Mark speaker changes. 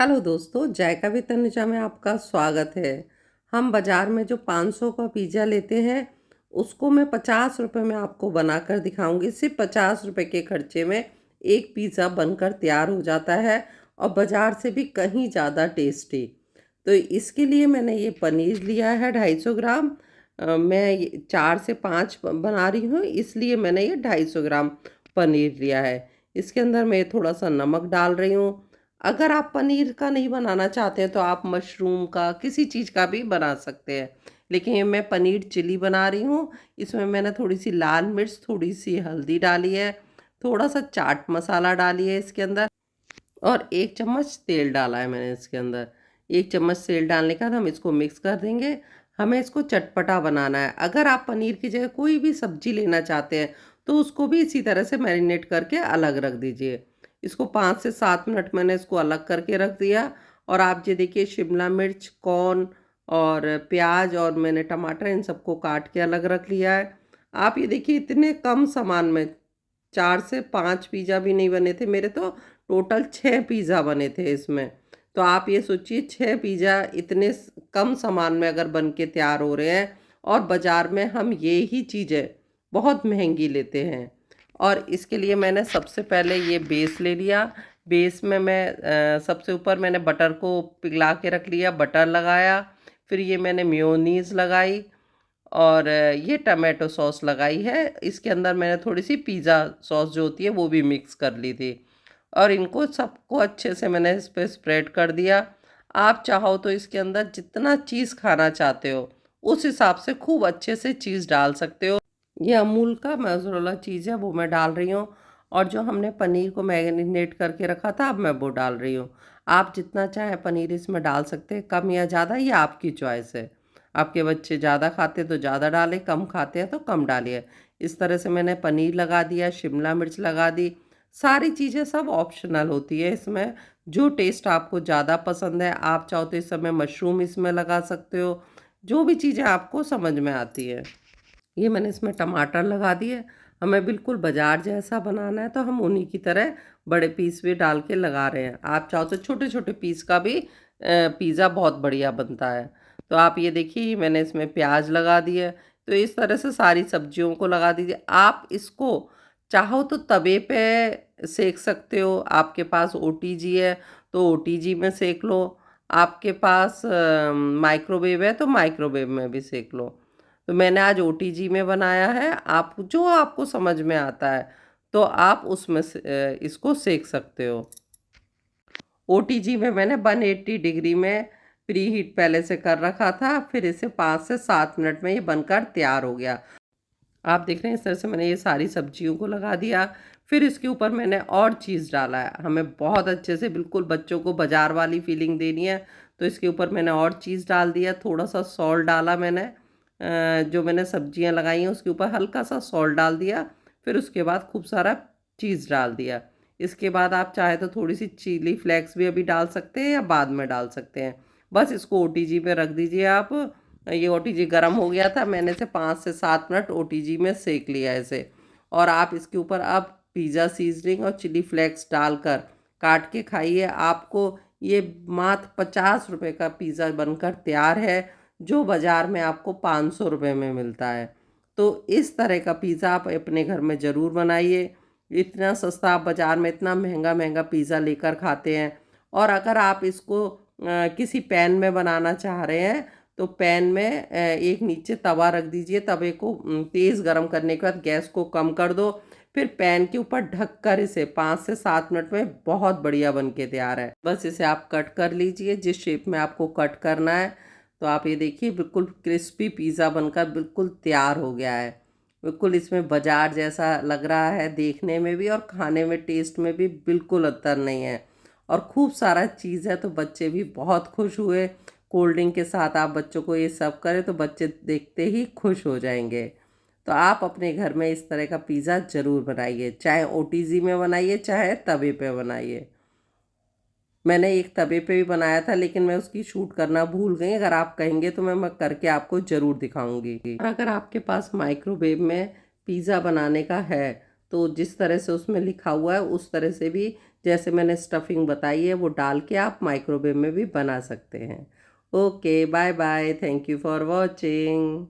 Speaker 1: Hello दोस्तों, जायका with Tanuja में आपका स्वागत है। हम बाज़ार में जो 500 का पिज़्ज़ा लेते हैं, उसको मैं 50 रुपए में आपको बनाकर दिखाऊंगी। सिर्फ 50 रुपए के खर्चे में एक पिज़्ज़ा बनकर तैयार हो जाता है और बाज़ार से भी कहीं ज़्यादा टेस्टी। तो इसके लिए मैंने ये पनीर लिया है 250 ग्राम। मैं 4 से 5 बना रही हूँ, इसलिए मैंने ये 250 ग्राम पनीर लिया है। इसके अंदर मैं थोड़ा सा नमक डाल रही हूँ। अगर आप पनीर का नहीं बनाना चाहते हैं तो आप मशरूम का किसी चीज़ का भी बना सकते हैं, लेकिन ये मैं पनीर चिली बना रही हूँ। इसमें मैंने थोड़ी सी लाल मिर्च, थोड़ी सी हल्दी डाली है, थोड़ा सा चाट मसाला डाली है इसके अंदर, और 1 चम्मच तेल डाला है मैंने इसके अंदर। 1 चम्मच तेल डालने के बाद हम इसको मिक्स कर देंगे। हमें इसको चटपटा बनाना है। अगर आप पनीर की जगह कोई भी सब्जी लेना चाहते हैं तो उसको भी इसी तरह से मैरिनेट करके अलग रख दीजिए। इसको 5 से 7 मिनट मैंने इसको अलग करके रख दिया। और आप ये देखिए, शिमला मिर्च, कॉर्न और प्याज और मैंने टमाटर, इन सबको काट के अलग रख लिया है। आप ये देखिए, इतने कम सामान में 4 से 5 पिज़्ज़ा भी नहीं बने थे मेरे, तो टोटल 6 पिज़्ज़ा बने थे इसमें। तो आप ये सोचिए, 6 पिज़्ज़ा इतने कम सामान में अगर बन के तैयार हो रहे हैं, और बाज़ार में हम ये ही चीज़ें बहुत महंगी लेते हैं। और इसके लिए मैंने सबसे पहले ये बेस ले लिया। बेस में मैं सबसे ऊपर मैंने बटर को पिघला के रख लिया, बटर लगाया। फिर ये मैंने मेयोनीज़ लगाई और ये टमाटो सॉस लगाई है। इसके अंदर मैंने थोड़ी सी पिज़्ज़ा सॉस जो होती है वो भी मिक्स कर ली थी, और इनको सबको अच्छे से मैंने इस पे स्प्रेड कर दिया। आप चाहो तो इसके अंदर जितना चीज़ खाना चाहते हो उस हिसाब से खूब अच्छे से चीज़ डाल सकते हो। ये अमूल का मोज़रेला चीज़ है, वो मैं डाल रही हूँ। और जो हमने पनीर को मैरिनेट करके रखा था, अब मैं वो डाल रही हूँ। आप जितना चाहे पनीर इसमें डाल सकते हैं, कम या ज़्यादा, ये आपकी चॉइस है। आपके बच्चे ज़्यादा खाते तो ज़्यादा डालें, कम खाते हैं तो कम डालिए। इस तरह से मैंने पनीर लगा दिया, शिमला मिर्च लगा दी। सारी चीज़ें सब ऑप्शनल होती है इसमें, जो टेस्ट आपको ज़्यादा पसंद है। आप चाहो तो इस समय मशरूम इसमें लगा सकते हो, जो भी चीज़ें आपको समझ में आती है। ये मैंने इसमें टमाटर लगा दिए। हमें बिल्कुल बाजार जैसा बनाना है, तो हम उन्हीं की तरह बड़े पीस भी डाल के लगा रहे हैं। आप चाहो तो छोटे छोटे पीस का भी पिज़्ज़ा बहुत बढ़िया बनता है। तो आप ये देखिए, मैंने इसमें प्याज लगा दिए। तो इस तरह से सारी सब्जियों को लगा दीजिए। आप इसको चाहो तो तवे पे सेक सकते हो। आपके पास ओटीजी है तो ओटीजी में सेक लो। आपके पास माइक्रोवेव है तो माइक्रोवेव में भी सेक लो। तो मैंने आज ओटीजी में बनाया है। आप जो आपको समझ में आता है तो आप उसमें से इसको सेक सकते हो। ओटीजी में मैंने 180 डिग्री में प्री हीट पहले से कर रखा था। फिर इसे 5 से 7 मिनट में ये बनकर तैयार हो गया। आप देख रहे हैं, इस तरह से मैंने ये सारी सब्जियों को लगा दिया। फिर इसके ऊपर मैंने और चीज़ डाला है। हमें बहुत अच्छे से बिल्कुल बच्चों को बाजार वाली फीलिंग देनी है, तो इसके ऊपर मैंने और चीज़ डाल दिया। थोड़ा सा सॉल्ट डाला मैंने। जो मैंने सब्जियां लगाई हैं उसके ऊपर हल्का सा सॉल्ट डाल दिया। फिर उसके बाद खूब सारा चीज़ डाल दिया। इसके बाद आप चाहे तो थोड़ी सी चिली फ्लेक्स भी अभी डाल सकते हैं या बाद में डाल सकते हैं। बस इसको ओटीजी पे रख दीजिए आप। ये ओटीजी गर्म हो गया था, मैंने इसे 5 से 7 मिनट ओटीजी में सेक लिया है इसे। और आप इसके ऊपर अब पिज़्ज़ा सीजनिंग और चिली फ्लेक्स डालकर काट के खाइए। आपको ये मात्र 50 रुपए का पिज़्ज़ा बनकर तैयार है, जो बाज़ार में आपको 500 रुपए में मिलता है। तो इस तरह का पिज़्ज़ा आप अपने घर में ज़रूर बनाइए। इतना सस्ता, आप बाज़ार में इतना महंगा महंगा पिज़्ज़ा लेकर खाते हैं। और अगर आप इसको किसी पैन में बनाना चाह रहे हैं तो पैन में एक नीचे तवा रख दीजिए। तवे को तेज़ गरम करने के बाद गैस को कम कर दो। फिर पैन के ऊपर ढककर इसे 5 से 7 मिनट में बहुत बढ़िया बन के तैयार है। बस इसे आप कट कर लीजिए जिस शेप में आपको कट करना है। तो आप ये देखिए, बिल्कुल क्रिस्पी पिज़्ज़ा बनकर बिल्कुल तैयार हो गया है। बिल्कुल इसमें बाजार जैसा लग रहा है देखने में भी, और खाने में टेस्ट में भी बिल्कुल अंतर नहीं है। और खूब सारा चीज़ है तो बच्चे भी बहुत खुश हुए। कोल्ड ड्रिंक के साथ आप बच्चों को ये सर्व करें तो बच्चे देखते ही खुश हो जाएंगे। तो आप अपने घर में इस तरह का पिज़्ज़ा ज़रूर बनाइए, चाहे ओटीजी में बनाइए चाहे तवे पे बनाइए। मैंने एक तवे पे भी बनाया था, लेकिन मैं उसकी शूट करना भूल गई। अगर आप कहेंगे तो मैं करके आपको ज़रूर दिखाऊंगी। और अगर आपके पास माइक्रोवेव में पिज़्ज़ा बनाने का है तो जिस तरह से उसमें लिखा हुआ है उस तरह से भी, जैसे मैंने स्टफिंग बताई है वो डाल के आप माइक्रोवेव में भी बना सकते हैं। Okay, bye bye, thank you for watching.